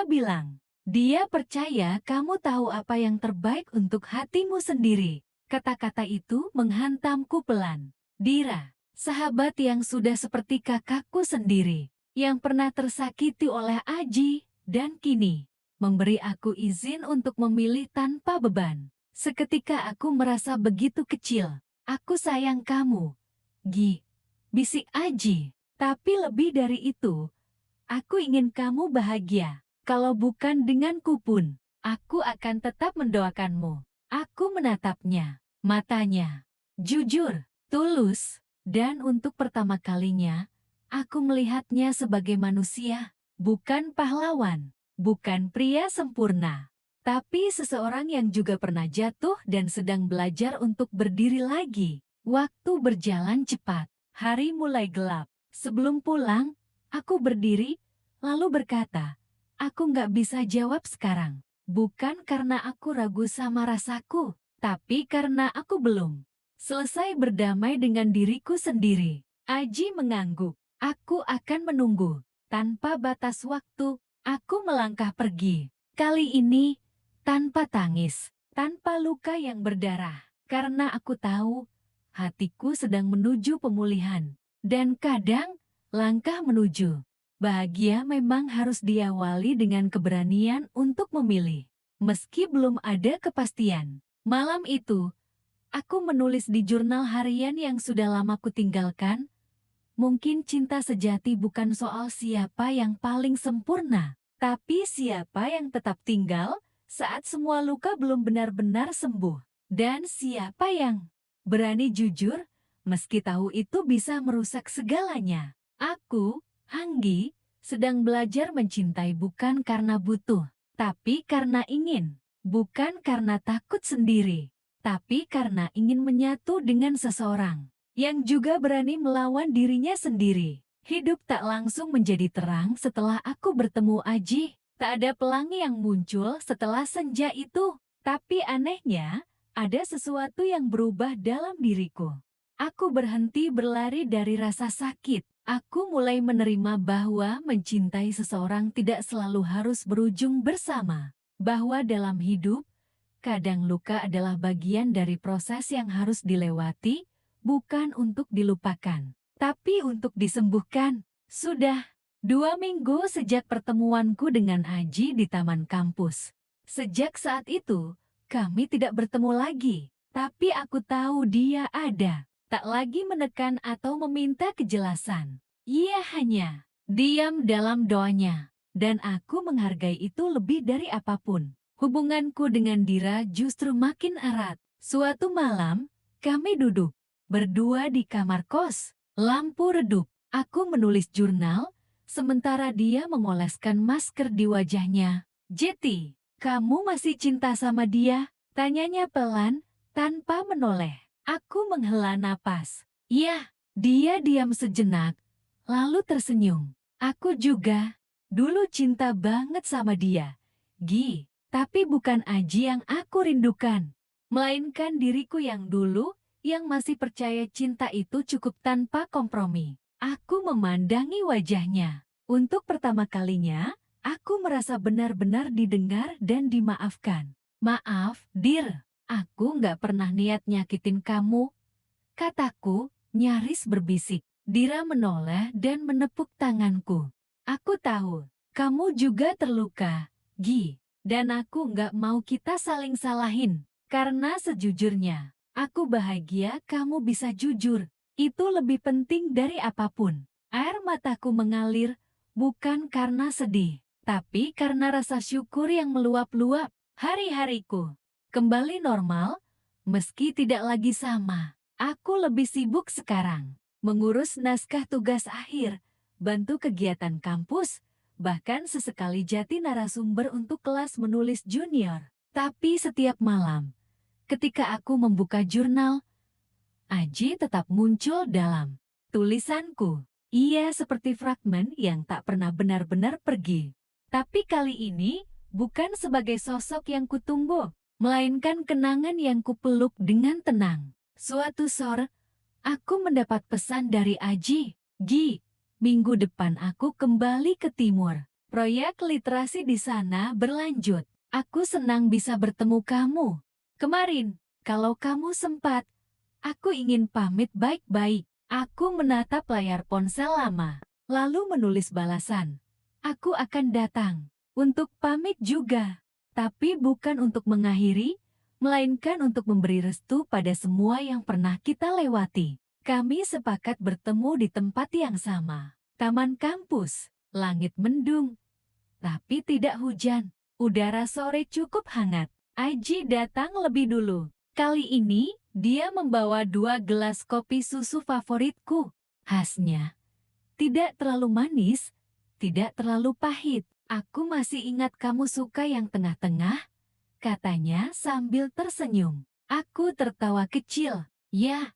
bilang, dia percaya kamu tahu apa yang terbaik untuk hatimu sendiri. Kata-kata itu menghantamku pelan. Dira, sahabat yang sudah seperti kakakku sendiri, yang pernah tersakiti oleh Aji, dan kini memberi aku izin untuk memilih tanpa beban. Seketika aku merasa begitu kecil. Aku sayang kamu, Gi, bisik Aji. Tapi lebih dari itu, aku ingin kamu bahagia. Kalau bukan denganku pun, aku akan tetap mendoakanmu. Aku menatapnya. Matanya jujur, tulus, dan untuk pertama kalinya, aku melihatnya sebagai manusia, bukan pahlawan, bukan pria sempurna, tapi seseorang yang juga pernah jatuh dan sedang belajar untuk berdiri lagi. Waktu berjalan cepat, hari mulai gelap. Sebelum pulang, aku berdiri, lalu berkata, aku nggak bisa jawab sekarang, bukan karena aku ragu sama rasaku, tapi karena aku belum selesai berdamai dengan diriku sendiri. Aji mengangguk. Aku akan menunggu. Tanpa batas waktu, aku melangkah pergi. Kali ini, tanpa tangis, tanpa luka yang berdarah. Karena aku tahu, hatiku sedang menuju pemulihan. Dan kadang, langkah menuju bahagia memang harus diawali dengan keberanian untuk memilih. Meski belum ada kepastian. Malam itu, aku menulis di jurnal harian yang sudah lama kutinggalkan. Mungkin cinta sejati bukan soal siapa yang paling sempurna, tapi siapa yang tetap tinggal saat semua luka belum benar-benar sembuh. Dan siapa yang berani jujur, meski tahu itu bisa merusak segalanya. Aku, Anggi, sedang belajar mencintai bukan karena butuh, tapi karena ingin. Bukan karena takut sendiri, tapi karena ingin menyatu dengan seseorang. yang juga berani melawan dirinya sendiri. Hidup tak langsung menjadi terang setelah aku bertemu Aji. Tak ada pelangi yang muncul setelah senja itu. Tapi anehnya, ada sesuatu yang berubah dalam diriku. Aku berhenti berlari dari rasa sakit. Aku mulai menerima bahwa mencintai seseorang tidak selalu harus berujung bersama. Bahwa dalam hidup, kadang luka adalah bagian dari proses yang harus dilewati, bukan untuk dilupakan, tapi untuk disembuhkan. Sudah 2 minggu sejak pertemuanku dengan Aji di taman kampus. Sejak saat itu, kami tidak bertemu lagi. Tapi aku tahu dia ada. Tak lagi menekan atau meminta kejelasan. Ia hanya diam dalam doanya. Dan aku menghargai itu lebih dari apapun. Hubunganku dengan Dira justru makin erat. Suatu malam, kami duduk berdua di kamar kos. Lampu redup. Aku menulis jurnal, sementara dia mengoleskan masker di wajahnya. Jeti, kamu masih cinta sama dia? Tanyanya pelan, tanpa menoleh. Aku menghela napas. Ya, dia diam sejenak, lalu tersenyum. Aku juga, dulu cinta banget sama dia. Gi, tapi bukan Aji yang aku rindukan. Melainkan diriku yang dulu, yang masih percaya cinta itu cukup tanpa kompromi. Aku memandangi wajahnya. Untuk pertama kalinya, aku merasa benar-benar didengar dan dimaafkan. Maaf, Dir, aku nggak pernah niat nyakitin kamu, kataku, nyaris berbisik. Dira menoleh dan menepuk tanganku. Aku tahu, kamu juga terluka, Gi, dan aku nggak mau kita saling salahin. Karena sejujurnya, aku bahagia kamu bisa jujur. Itu lebih penting dari apapun. Air mataku mengalir, bukan karena sedih, tapi karena rasa syukur yang meluap-luap. Hari-hariku kembali normal, meski tidak lagi sama. Aku lebih sibuk sekarang, mengurus naskah tugas akhir, bantu kegiatan kampus, bahkan sesekali jadi narasumber untuk kelas menulis junior. Tapi setiap malam, ketika aku membuka jurnal, Aji tetap muncul dalam tulisanku. Ia seperti fragmen yang tak pernah benar-benar pergi. Tapi kali ini, bukan sebagai sosok yang kutunggu, melainkan kenangan yang kupeluk dengan tenang. Suatu sore, aku mendapat pesan dari Aji. Gi, minggu depan aku kembali ke timur. Proyek literasi di sana berlanjut. Aku senang bisa bertemu kamu. Kemarin, kalau kamu sempat, aku ingin pamit baik-baik. Aku menatap layar ponsel lama, lalu menulis balasan. Aku akan datang untuk pamit juga, tapi bukan untuk mengakhiri, melainkan untuk memberi restu pada semua yang pernah kita lewati. Kami sepakat bertemu di tempat yang sama, taman kampus. Langit mendung, tapi tidak hujan. Udara sore cukup hangat. Aji datang lebih dulu. Kali ini, dia membawa 2 gelas kopi susu favoritku. Khasnya, tidak terlalu manis, tidak terlalu pahit. Aku masih ingat kamu suka yang tengah-tengah, katanya sambil tersenyum. Aku tertawa kecil. Ya,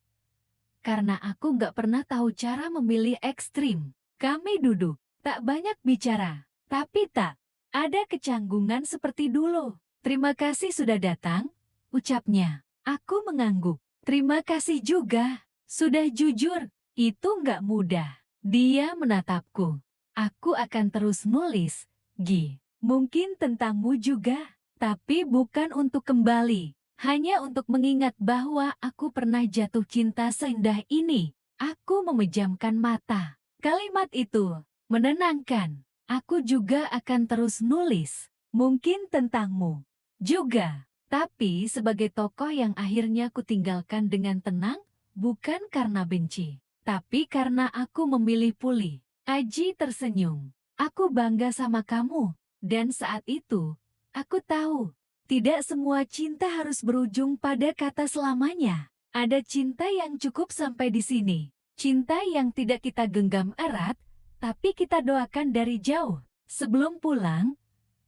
karena aku nggak pernah tahu cara memilih ekstrim. Kami duduk, tak banyak bicara, tapi tak ada kecanggungan seperti dulu. Terima kasih sudah datang, ucapnya. Aku mengangguk. Terima kasih juga. Sudah jujur, itu nggak mudah. Dia menatapku. Aku akan terus nulis, Gi. Mungkin tentangmu juga, tapi bukan untuk kembali. Hanya untuk mengingat bahwa aku pernah jatuh cinta seindah ini. Aku memejamkan mata. Kalimat itu menenangkan. Aku juga akan terus nulis. Mungkin tentangmu juga. Tapi sebagai tokoh yang akhirnya kutinggalkan dengan tenang, bukan karena benci, tapi karena aku memilih pulih. Aji tersenyum. Aku bangga sama kamu. Dan saat itu, aku tahu, tidak semua cinta harus berujung pada kata selamanya. Ada cinta yang cukup sampai di sini. Cinta yang tidak kita genggam erat, tapi kita doakan dari jauh. Sebelum pulang,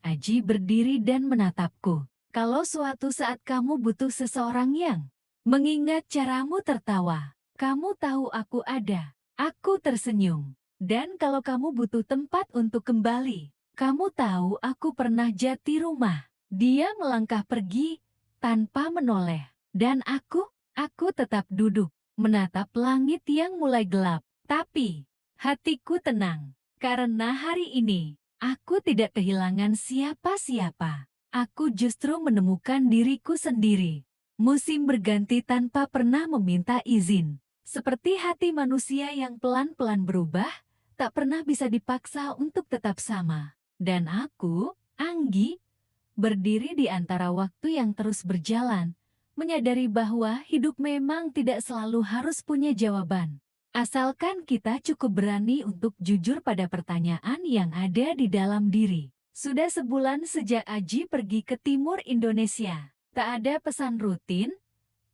Aji berdiri dan menatapku. Kalau suatu saat kamu butuh seseorang yang mengingat caramu tertawa, Kamu tahu aku ada. Aku tersenyum. Dan kalau kamu butuh tempat untuk kembali, kamu tahu aku pernah jati rumah. Dia melangkah pergi tanpa menoleh. Dan aku tetap duduk, menatap langit yang mulai gelap. Tapi, hatiku tenang. Karena hari ini, aku tidak kehilangan siapa-siapa. Aku justru menemukan diriku sendiri. Musim berganti tanpa pernah meminta izin. Seperti hati manusia yang pelan-pelan berubah, tak pernah bisa dipaksa untuk tetap sama. Dan aku, Anggi, berdiri di antara waktu yang terus berjalan, menyadari bahwa hidup memang tidak selalu harus punya jawaban. Asalkan kita cukup berani untuk jujur pada pertanyaan yang ada di dalam diri. Sudah sebulan sejak Aji pergi ke timur Indonesia. Tak ada pesan rutin,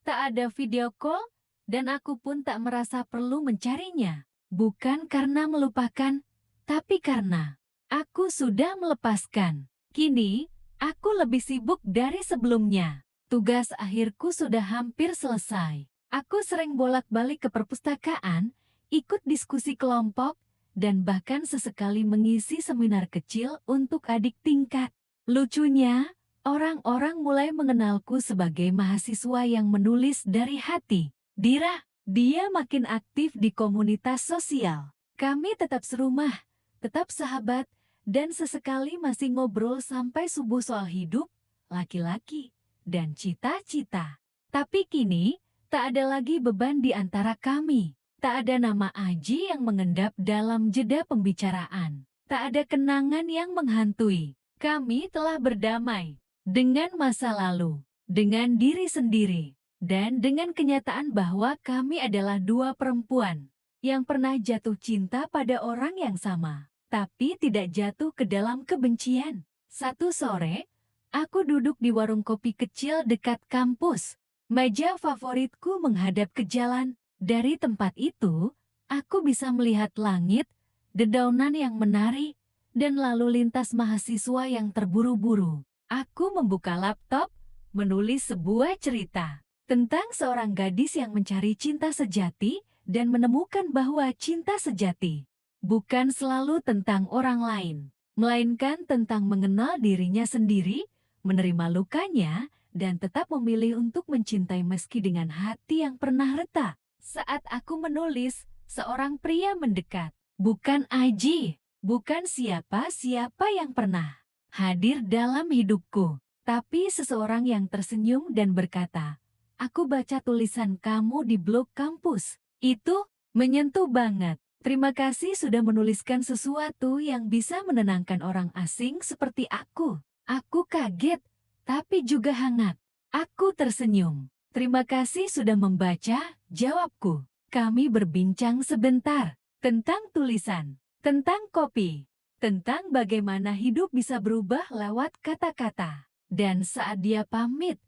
tak ada video call, dan aku pun tak merasa perlu mencarinya. Bukan karena melupakan, tapi karena aku sudah melepaskan. Kini, aku lebih sibuk dari sebelumnya. Tugas akhirku sudah hampir selesai. Aku sering bolak-balik ke perpustakaan, ikut diskusi kelompok, dan bahkan sesekali mengisi seminar kecil untuk adik tingkat. Lucunya, orang-orang mulai mengenalku sebagai mahasiswa yang menulis dari hati. Dia makin aktif di komunitas sosial. Kami tetap serumah, tetap sahabat, dan sesekali masih ngobrol sampai subuh soal hidup, laki-laki, dan cita-cita. Tapi kini, tak ada lagi beban di antara kami. Tak ada nama Aji yang mengendap dalam jeda pembicaraan. Tak ada kenangan yang menghantui. Kami telah berdamai dengan masa lalu, dengan diri sendiri, dan dengan kenyataan bahwa kami adalah dua perempuan yang pernah jatuh cinta pada orang yang sama, tapi tidak jatuh ke dalam kebencian. Satu sore, aku duduk di warung kopi kecil dekat kampus. Meja favoritku menghadap ke jalan. Dari tempat itu, aku bisa melihat langit, dedaunan yang menari, dan lalu lintas mahasiswa yang terburu-buru. Aku membuka laptop, menulis sebuah cerita tentang seorang gadis yang mencari cinta sejati dan menemukan bahwa cinta sejati bukan selalu tentang orang lain, melainkan tentang mengenal dirinya sendiri, menerima lukanya, dan tetap memilih untuk mencintai meski dengan hati yang pernah retak. Saat aku menulis, seorang pria mendekat. Bukan Aji. Bukan siapa-siapa yang pernah hadir dalam hidupku, tapi seseorang yang tersenyum dan berkata, "Aku baca tulisan kamu di blog kampus. Itu menyentuh banget. Terima kasih sudah menuliskan sesuatu yang bisa menenangkan orang asing seperti aku." Aku kaget, tapi juga hangat. Aku tersenyum. "Terima kasih sudah membaca," jawabku. Kami berbincang sebentar tentang tulisan, tentang kopi, tentang bagaimana hidup bisa berubah lewat kata-kata. Dan saat dia pamit,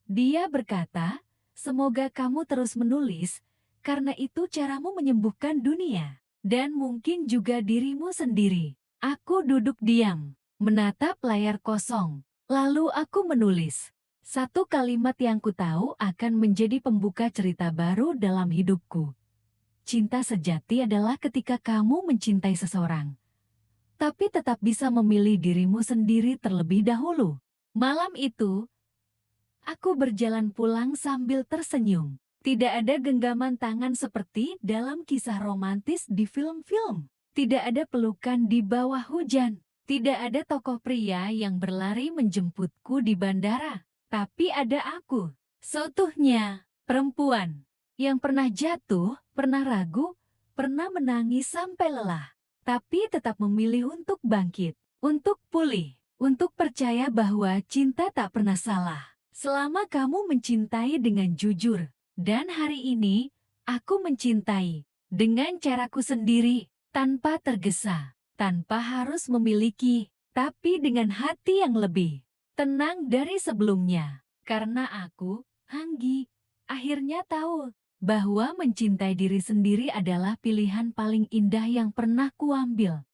dia berkata, "Semoga kamu terus menulis, karena itu caramu menyembuhkan dunia, dan mungkin juga dirimu sendiri." Aku duduk diam, menatap layar kosong. Lalu aku menulis. Satu kalimat yang ku tahu akan menjadi pembuka cerita baru dalam hidupku. Cinta sejati adalah ketika kamu mencintai seseorang, tapi tetap bisa memilih dirimu sendiri terlebih dahulu. Malam itu, aku berjalan pulang sambil tersenyum. Tidak ada genggaman tangan seperti dalam kisah romantis di film-film. Tidak ada pelukan di bawah hujan. Tidak ada tokoh pria yang berlari menjemputku di bandara. Tapi ada aku, seutuhnya, perempuan yang pernah jatuh, pernah ragu, pernah menangis sampai lelah, tapi tetap memilih untuk bangkit, untuk pulih, untuk percaya bahwa cinta tak pernah salah. Selama kamu mencintai dengan jujur, dan hari ini, aku mencintai dengan caraku sendiri, tanpa tergesa, tanpa harus memiliki, tapi dengan hati yang lebih tenang dari sebelumnya. Karena aku, Anggi, akhirnya tahu bahwa mencintai diri sendiri adalah pilihan paling indah yang pernah kuambil.